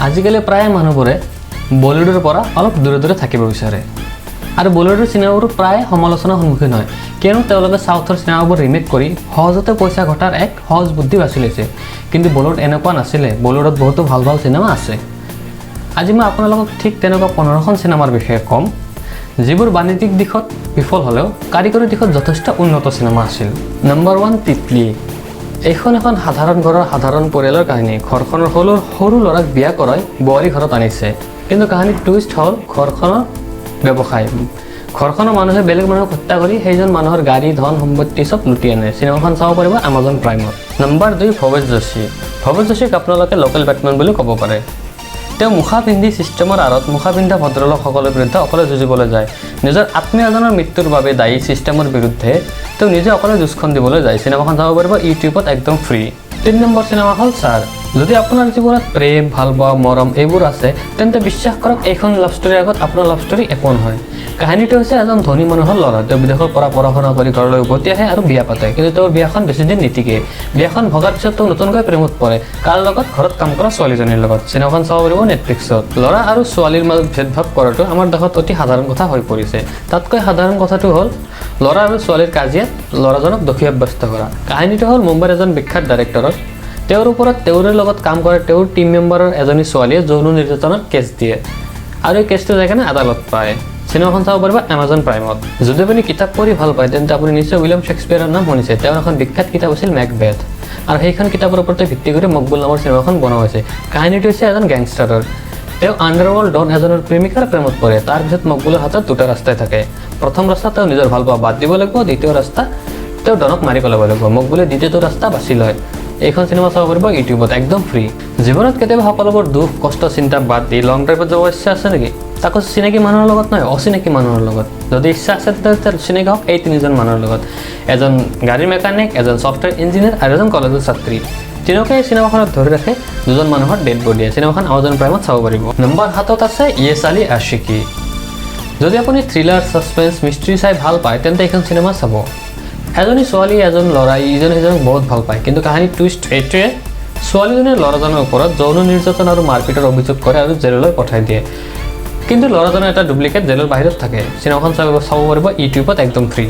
আজিকালি প্ৰায় মানুহবোৰে বলিউডৰ পৰা অলপ দূৰে দূৰে থাকিব বিচাৰে আৰু বলিউডৰ চিনেমাবোৰ প্ৰায় সমালোচনাৰ সন্মুখীন হয় কিয়নো তেওঁলোকে সাউথৰ চিনেমাবোৰ ৰিমেক কৰি সহজতে পইচা ঘটাৰ এক সহজ বুদ্ধি বাছি লৈছে কিন্তু বলিউড এনেকুৱা নাছিলে বলিউডত বহুতো ভাল ভাল চিনেমা আছে আজি মই আপোনালোকক ঠিক তেনেকুৱা 15খন চিনেমাৰ বিষয়ে ক'ম যিবোৰ বাণিজ্যিক দিশত বিফল হ'লেও কাৰিকৰী দিশত যথেষ্ট উন্নত চিনেমা আছিল নম্বৰ 1 তিতলি এখন সাধাৰণ ঘৰৰ সাধাৰণ পৰিয়ালৰ কাহিনী ঘৰখনৰ সৰু ল'ৰাক বিয়া কৰাই বোৱাৰী ঘৰত আনিছে কিন্তু কাহিনী টুইষ্ট হ'ল ঘৰখনৰ ব্যৱসায় ঘৰখনৰ মানুহে বেলেগ মানুহক হত্যা কৰি সেইজন মানুহৰ গাড়ী ধন সম্পত্তি সব লুটি আনে চিনেমাখন চাব পাৰিব Amazon Prime-ত নম্বৰ 2 ভৱেশ যোশীক আপোনালোকে লোকেল বেটমেন বুলি ক'ব পাৰে তেওঁ মুখা পিন্ধি সিস্টেমৰ আৰত মুখা পিন্ধা ভদ্ৰলোকসকলৰ বিৰুদ্ধে অকলে যুঁজিবলৈ যায় নিজৰ আত্মীয়জনৰ মৃত্যুৰ বাবে দায়ী সিস্টেমৰ বিৰুদ্ধে তেওঁ নিজে অকলে যুঁজখন দিবলৈ যায় চিনেমাখন চাব পাৰিব ইউটিউবত একদম ফ্ৰী 3 নম্বৰ চিনেমা হ'ল স্যাৰ যদি আপোনাৰ জীৱনত প্ৰেম ভালপোৱা মৰম এইবোৰ আছে তেন্তে বিশ্বাস কৰক এইখন লাভ ষ্টৰী আগত আপোনাৰ লাভ ষ্টৰী একো নহয় কাহিনীটো হৈছে এজন ধনী মানুহৰ ল'ৰা তেওঁ বিদেশৰ পৰা পঢ়া-শুনা কৰি ঘৰলৈ উভতি আহে আৰু বিয়া পাতে কিন্তু তেওঁৰ বিয়াখন বেছি দিন নিটিকে বিয়াখন ভগাৰ পিছত তেওঁ নতুনকৈ প্ৰেমত পৰে কাৰ লগত ঘৰত কাম কৰা ছোৱালীজনীৰ লগত চিনেমাখন চাব পাৰিব নেটফ্লিক্সত ল'ৰা আৰু ছোৱালীৰ মাজত ভেদভাৱ কৰাটো আমাৰ দেশত অতি সাধাৰণ কথা হৈ পৰিছে তাতকৈ সাধাৰণ কথাটো হ'ল ল'ৰা আৰু ছোৱালীৰ কাজিয়াত ল'ৰাজনক দোষী সাব্যস্ত কৰা কাহিনীটো হ'ল মুম্বাইৰ এজন বিখ্যাত ডাইৰেক্টৰৰ তেওঁৰ ওপৰত তেওঁৰ লগত কাম কৰে তেওঁৰ টিম মেম্বাৰৰ এজনী ছোৱালীয়ে যৌন নিৰ্যাতনৰ কেছ দিয়ে আৰু এই কেছটো যায় কাৰণে আদালত পায় চিনেমাখন চাব পাৰিব Amazon Prime-ত যদি আপুনি কিতাপ পঢ়ি ভাল পায় তেন্তে আপুনি নিশ্চয় উইলিয়াম শেক্সপিয়াৰৰ নাম শুনিছে তেওঁৰ এখন বিখ্যাত কিতাপ আছিল মেকবেথ আৰু সেইখন কিতাপৰ ওপৰতে ভিত্তি কৰি মকবুল নামৰ চিনেমাখন বনোৱা হৈছে কাহিনীটো হৈছে এজন গেংষ্টাৰৰ তেওঁ আণ্ডাৰৱৰ্ল্ড ডন এজনৰ প্ৰেমিকাৰ প্ৰেমত পৰে তাৰ পিছত মকবুলৰ হাতত দুটা ৰাস্তাই থাকে প্ৰথম ৰাস্তা তেওঁ নিজৰ ভালপোৱা বাদ দিব লাগিব দ্বিতীয় ৰাস্তা তেওঁ ডনক মাৰি পেলাব লাগিব মকবুলে দ্বিতীয়টো ৰাস্তা বাছি লয় এইখন চিনেমা চাব পাৰিব ইউটিউবত একদম ফ্ৰী জীৱনত কেতিয়াবা সকলোবোৰ দুখ কষ্ট চিন্তা বাদ দি লং ড্ৰাইভত যাব ইচ্ছা আছে নেকি তাকো চিনাকি মানুহৰ লগত নহয় অচিনাকি মানুহৰ লগত যদি ইচ্ছা আছে তেন্তে চিনাকি হওক এই তিনিজন মানুহৰ লগত এজন গাড়ী মেকানিক এজন ছফ্টৱেৰ ইঞ্জিনিয়াৰ আৰু এজন কলেজৰ ছাত্ৰী তিনিওকে এই চিনেমাখনত ধৰি ৰাখে দুজন মানুহৰ ডেড বডি চিনেমাখন Amazon Prime-ত চাব পাৰিব নম্বৰ 7ত আছে ইয়ে সালি আশিকি যদি আপুনি থ্ৰিলাৰ সাসপেন্স মিষ্ট্ৰি চাই ভাল পায় তেন্তে এইখন চিনেমা চাব এজনী ছোৱালী এজন ল'ৰা ইজনে সিজনক বহুত ভাল পায় কিন্তু কাহিনী টুইষ্ট এইটোৱে ছোৱালীজনীয়ে ল'ৰাজনৰ ওপৰত যৌন নিৰ্যাতন আৰু মাৰপিটৰ অভিযোগ কৰে আৰু জেললৈ পঠাই দিয়ে কিন্তু ল'ৰাজনৰ এটা ডুপ্লিকেট জেলৰ বাহিৰত থাকে চিনেমাখন চাব পাৰিব ইউটিউবত একদম free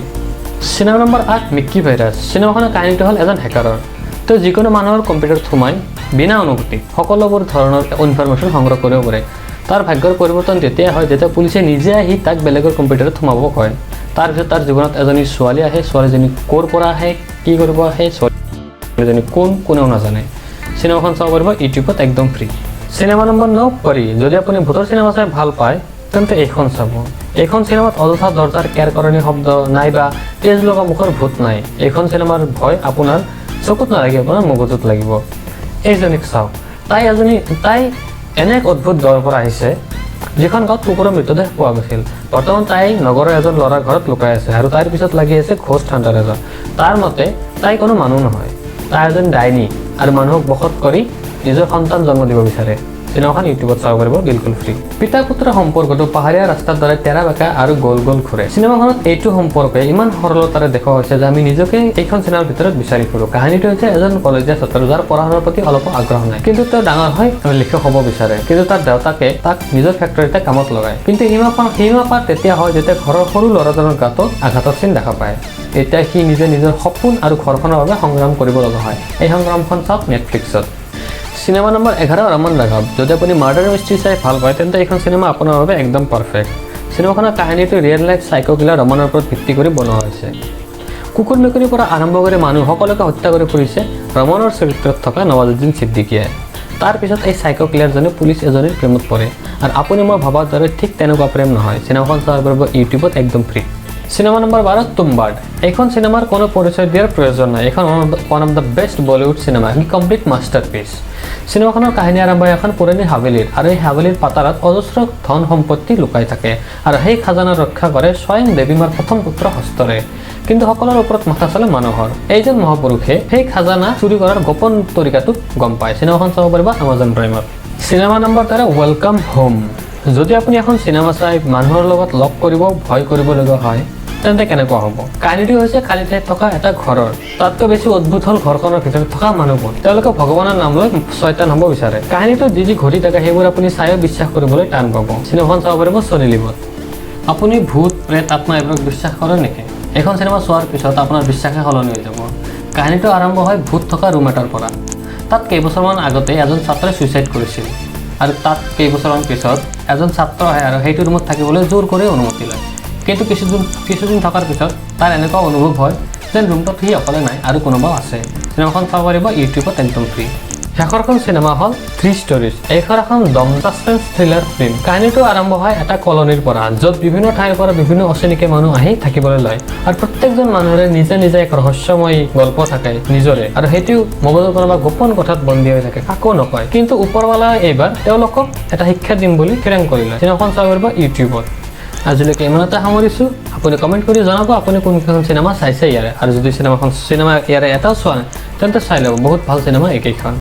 cinema number 8 Mickey virus চিনেমাখনৰ কাহিনীটো হ'ল এজন হেকাৰৰ তেওঁ যিকোনো মানুহৰ কম্পিউটাৰত সোমাই বিনা অনুমতি সকলোবোৰ ধৰণৰ ইনফৰমেশ্যন সংগ্ৰহ কৰিব পাৰে তাৰ ভাগ্যৰ পৰিৱৰ্তন তেতিয়া হয় যেতিয়া পুলিচে নিজে আহি তাক বেলেগৰ কম্পিউটাৰত সোমাব কয় তাৰপিছত তাৰ জীৱনত এজনী ছোৱালী আহে ছোৱালীজনী ক'ৰ পৰা আহে কি কৰিব আহে ছোৱালীজনী কোনেও নাজানে চিনেমাখন চাব পাৰিব ইউটিউবত একদম ফ্ৰী চিনেমা নম্বৰ 9 পৰি যদি আপুনি ভূতৰ চিনেমা চাই ভাল পায় তেন্তে এইখন চাব এইখন চিনেমাত অযথা দৰজাৰ কেৰকৰণী শব্দ নাইবা তেজ লগা মুখৰ ভূত নাই এইখন চিনেমাৰ ভয় আপোনাৰ চকুত নালাগিব আপোনাৰ মগজুত লাগিব এইজনীক চাওক তাই এনে এক অদ্ভুত গাঁৱৰ পৰা আহিছে যিখন গাঁৱত কুকুৰৰ মৃতদেহ পোৱা গৈছিল বৰ্তমান তাই নগৰৰ এজন ল'ৰাৰ ঘৰত লুকাই আছে আৰু তাৰ পিছত লাগি আছে ঘোষ্ট হাণ্টাৰ এজন তাৰ মতে তাই কোনো মানুহ নহয় তাই এজন ডাইনী আৰু মানুহক বশত কৰি নিজৰ সন্তান জন্ম দিব বিচাৰে চিনেমাখন ইউটিউবত চাব পাৰিব বিলকুল ফ্ৰী পিতা পুত্ৰ সম্পৰ্কটো পাহাৰীয়া ৰাস্তাৰ দৰে তেৰা বেকা আৰু গোল গোল ঘূৰে চিনেমাখনত এইটো সম্পৰ্কে ইমান সৰলতাৰে দেখুওৱা হৈছে যে আমি নিজকে এইখন চিনেমাৰ ভিতৰত বিচাৰি ফুৰো কাহিনীটো হৈছে এজন কলেজীয়া ছাত্ৰ যাৰ পঢ়া-শুনাৰ প্ৰতি অলপ আগ্ৰহ নাই কিন্তু তেওঁ ডাঙৰ হৈ লিখক হ'ব বিচাৰে কিন্তু তাৰ দেউতাকে তাক নিজৰ ফেক্টৰীতে কামত লগায় কিন্তু সীমাপাৰ তেতিয়া হয় যেতিয়া ঘৰৰ সৰু ল'ৰাজনৰ গাতো আঘাতৰ চিন দেখা পায় এতিয়া সি নিজৰ সপোন আৰু ঘৰখনৰ বাবে সংগ্ৰাম কৰিব লগা হয় এই সংগ্ৰামখন চাওক নেটফ্লিক্সত চিনেমা নম্বৰ 11 ৰমন ৰাঘৱ যদি আপুনি মাৰ্ডাৰ মিষ্ট্ৰি চাই ভাল পায় তেন্তে এইখন চিনেমা আপোনাৰ বাবে একদম পাৰফেক্ট চিনেমাখনৰ কাহিনীটো ৰিয়েল লাইফ সাইকো কিলাৰ ৰমনৰ ওপৰত ভিত্তি কৰি বনোৱা হৈছে কুকুৰ মেকুৰীৰ পৰা আৰম্ভ কৰি মানুহ সকলোকে হত্যা কৰি ফুৰিছে ৰমনৰ চৰিত্ৰত থকা নৱাজুদ্দিন ছিদ্দিকীয়ে তাৰ পিছত এই সাইকো কিলাৰজনে পুলিচ এজনীৰ প্ৰেমত পৰে আৰু আপুনি মই ভবাৰ দৰে ঠিক তেনেকুৱা প্ৰেম নহয় চিনেমাখন চাব পাৰিব ইউটিউবত একদম ফ্ৰী চিনেমা নম্বৰ 12 তুম্বাড এইখন চিনেমাৰ কোনো পৰিচয় দিয়াৰ প্ৰয়োজন নাই এইখন one of the best Bollywood cinema E complete masterpiece চিনেমাখনৰ কাহিনী আৰম্ভ হয় এখন পুৰণি হাভেলীৰ আৰু এই হাভেলীৰ পাতাৰত অজস্ৰ ধন সম্পত্তি লুকাই থাকে আৰু সেই খাজানা ৰক্ষা কৰে স্বয়ং দেৱীমাৰ প্ৰথম পুত্ৰ হস্তৰে কিন্তু সকলোৰ ওপৰত মাথা চলে মানুহৰ এইজন মহাপুৰুষে সেই খাজানা চুৰি কৰাৰ গোপন তৰিকাটো গম পায় চিনেমাখন চাব পাৰিব Amazon Prime-ত চিনেমা নম্বৰ 13 ৱেলকাম হোম যদি আপুনি এখন চিনেমা চাই মানুহৰ লগত লগ কৰিব ভয় কৰিব লগা হয় তেন্তে কেনেকুৱা হ'ব? কাহিনীটো হৈছে খালী ঠাইত থকা এটা ঘৰৰ। তাতকৈ বেছি অদ্ভুত হ'ল ঘৰখনৰ ভিতৰত থকা মানুহবোৰ। তেওঁলোকে ভগৱানৰ নাম লৈ শয়তান হ'ব বিচাৰে। কাহিনীটো যি ঘটি থাকে সেইবোৰ আপুনি চাইও বিশ্বাস কৰিবলৈ টান পাব। চিনেমাখন চাব পাৰিব ছনী লিভত। আপুনি ভূত, প্ৰেত, আত্মা এইবোৰক বিশ্বাস কৰে নেকি? এইখন চিনেমা চোৱাৰ পিছত আপোনাৰ বিশ্বাসে সলনি হৈ যাব। কাহিনীটো আৰম্ভ হয় ভূত থকা ৰুম এটাৰ পৰা। তাত কেইবছৰমান আগতে এজন ছাত্ৰই ছুইচাইড কৰিছিল আৰু তাত কেইবছৰমান পিছত এজন ছাত্ৰ আহে আৰু সেইটো ৰুমত থাকিবলৈ জোৰ কৰি অনুমতি লয়। কিন্তু কিছুদিন থকাৰ পিছত তাৰ এনেকুৱা অনুভৱ হয় যেন ৰুমটোত সি অকলে নাই আৰু কোনোবাও আছে। চিনেমাখন চাব পাৰিব ইউটিউবত একদম ফ্ৰী। শেষৰখন চিনেমা হ'ল 3 ষ্টৰিজ। এইখন এখন দম ছাছপেন্স থ্ৰিলাৰ ফিল্ম। কাহিনীটো আৰম্ভ হয় এটা কলনীৰ পৰা, য'ত বিভিন্ন ঠাইৰ পৰা বিভিন্ন অচিনাকি মানুহ আহি থাকিবলৈ লয় আৰু প্ৰত্যেকজন মানুহৰে নিজে নিজে এক ৰহস্যময় গল্প থাকে নিজৰে, আৰু সেইটো মগজুৰ কোনোবা গোপন কথাত বন্দী হৈ থাকে, কাকো নকয়। কিন্তু ওপৰৱালাই এইবাৰ তেওঁলোকক এটা শিক্ষা দিম বুলি থিৰাং কৰিলে। চিনেমাখন চাব পাৰিব ইউটিউবত। আজিলৈকে ইমানতে সামৰিছোঁ। আপুনি কমেণ্ট কৰি জনাব আপুনি কোনকেইখন চিনেমা চাইছে ইয়াৰে, আৰু যদি চিনেমা ইয়াৰে এটাও চোৱা নাই তেন্তে চাই ল'ব, বহুত ভাল চিনেমা একেইখন।